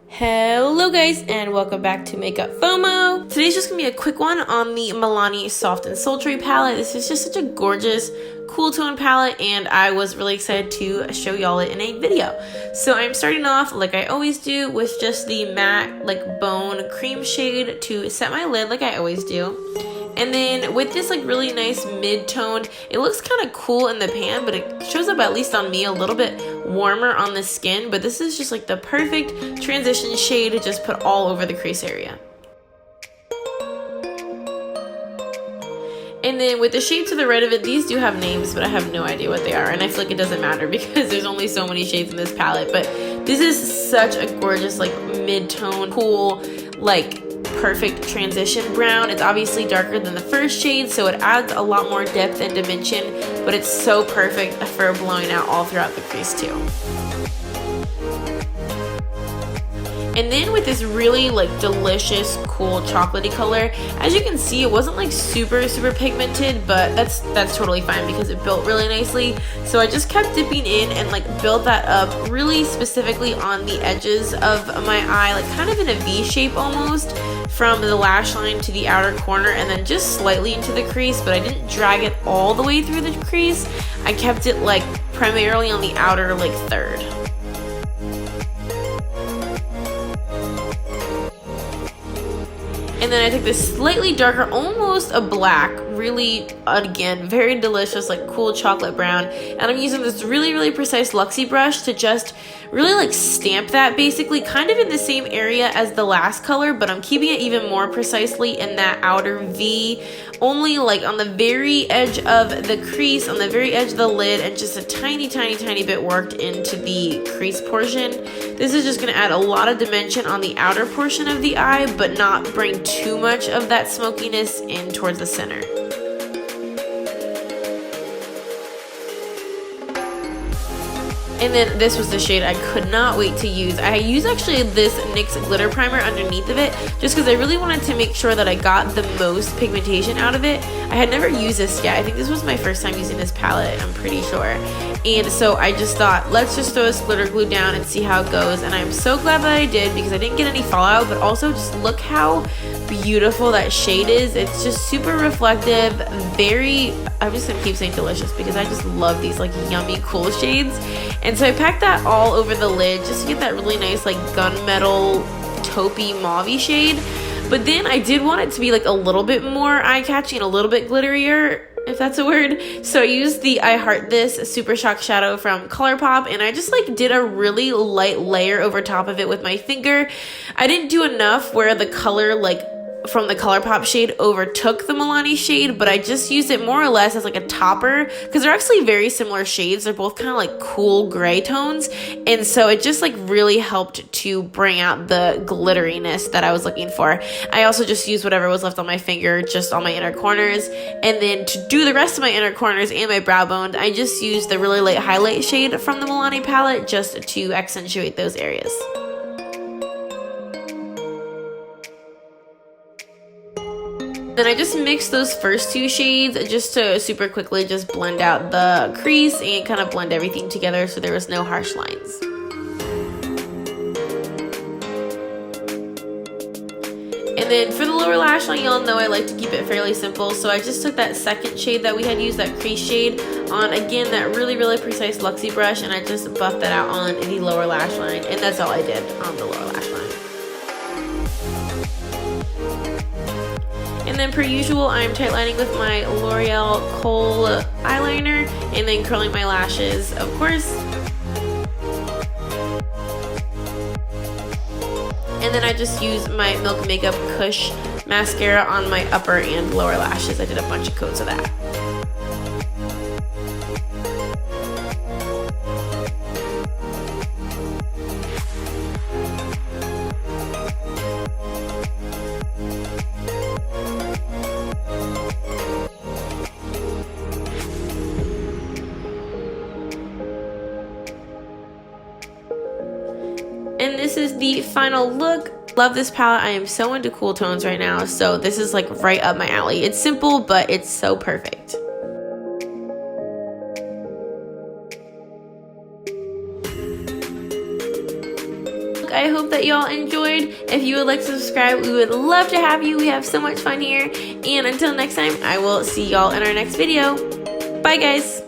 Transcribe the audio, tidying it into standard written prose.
Hello guys, and welcome back to Makeup FOMO. Today's just gonna be a quick one on the Milani Soft and Sultry palette. This is just such a gorgeous, cool tone palette, and I was really excited to show y'all it in a video. So I'm starting off, like I always do, with just the matte, like bone cream shade to set my lid, like I always do. And then with this like really nice mid-toned, it looks kind of cool in the pan, but it shows up, at least on me, a little bit warmer on the skin. But this is just like the perfect transition shade to just put all over the crease area. And then with the shade to the right of it, these do have names, but I have no idea what they are. And I feel like it doesn't matter because there's only so many shades in this palette. But this is such a gorgeous like mid-tone, cool, like perfect transition brown. It's obviously darker than the first shade, so it adds a lot more depth and dimension, but it's so perfect for blowing out all throughout the crease too. And then with this really like delicious, cool chocolatey color, as you can see, it wasn't like super pigmented, but that's totally fine because it built really nicely. So I just kept dipping in and like built that up really specifically on the edges of my eye, like kind of in a V shape almost, from the lash line to the outer corner and then just slightly into the crease, but I didn't drag it all the way through the crease. I kept it like primarily on the outer like third. And then I took this slightly darker, almost a black, really, again, very delicious, like cool chocolate brown. And I'm using this really precise Luxie brush to just really like stamp that basically kind of in the same area as the last color, but I'm keeping it even more precisely in that outer V, only like on the very edge of the crease, on the very edge of the lid, and just a tiny bit worked into the crease portion. This is just going to add a lot of dimension on the outer portion of the eye, but not bring too much of that smokiness in towards the center. And then this was the shade I could not wait to use. I used actually this NYX glitter primer underneath of it just because I really wanted to make sure that I got the most pigmentation out of it. I had never used this yet. I think this was my first time using this palette, I'm pretty sure. And so I just thought, let's just throw this glitter glue down and see how it goes. And I'm so glad that I did because I didn't get any fallout, but also just look how beautiful that shade is. It's just super reflective, very, I'm just gonna keep saying delicious because I just love these like yummy cool shades. And so I packed that all over the lid just to get that really nice like gunmetal taupey mauve-y shade. But then I did want it to be like a little bit more eye-catching, a little bit glitterier, if that's a word. So I used the I Heart This Super Shock Shadow from ColourPop, and I just like did a really light layer over top of it with my finger. I didn't do enough where the color like from the ColourPop shade overtook the Milani shade, but I just used it more or less as like a topper because they're actually very similar shades. They're both kind of like cool gray tones, and so it just like really helped to bring out the glitteriness that I was looking for. I also just used whatever was left on my finger just on my inner corners, and then to do the rest of my inner corners and my brow bone, I just used the really light highlight shade from the Milani palette just to accentuate those areas. Then I just mixed those first two shades just to super quickly just blend out the crease and kind of blend everything together so there was no harsh lines. And then for the lower lash line, y'all know I like to keep it fairly simple, so I just took that second shade that we had used, that crease shade, on again that really precise Luxie brush, and I just buffed that out on the lower lash line, and that's all I did on the lower lash line. And then per usual, I'm tightlining with my L'Oreal Kohl eyeliner and then curling my lashes, of course. And then I just use my Milk Makeup Kush mascara on my upper and lower lashes. I did a bunch of coats of that. And this is the final look. Love this palette. I am so into cool tones right now, so this is like right up my alley. It's simple, but it's so perfect. I I hope that y'all enjoyed. If you would like to subscribe, we would love to have you. We have so much fun here. And until next time, I will see y'all in our next video. Bye, guys.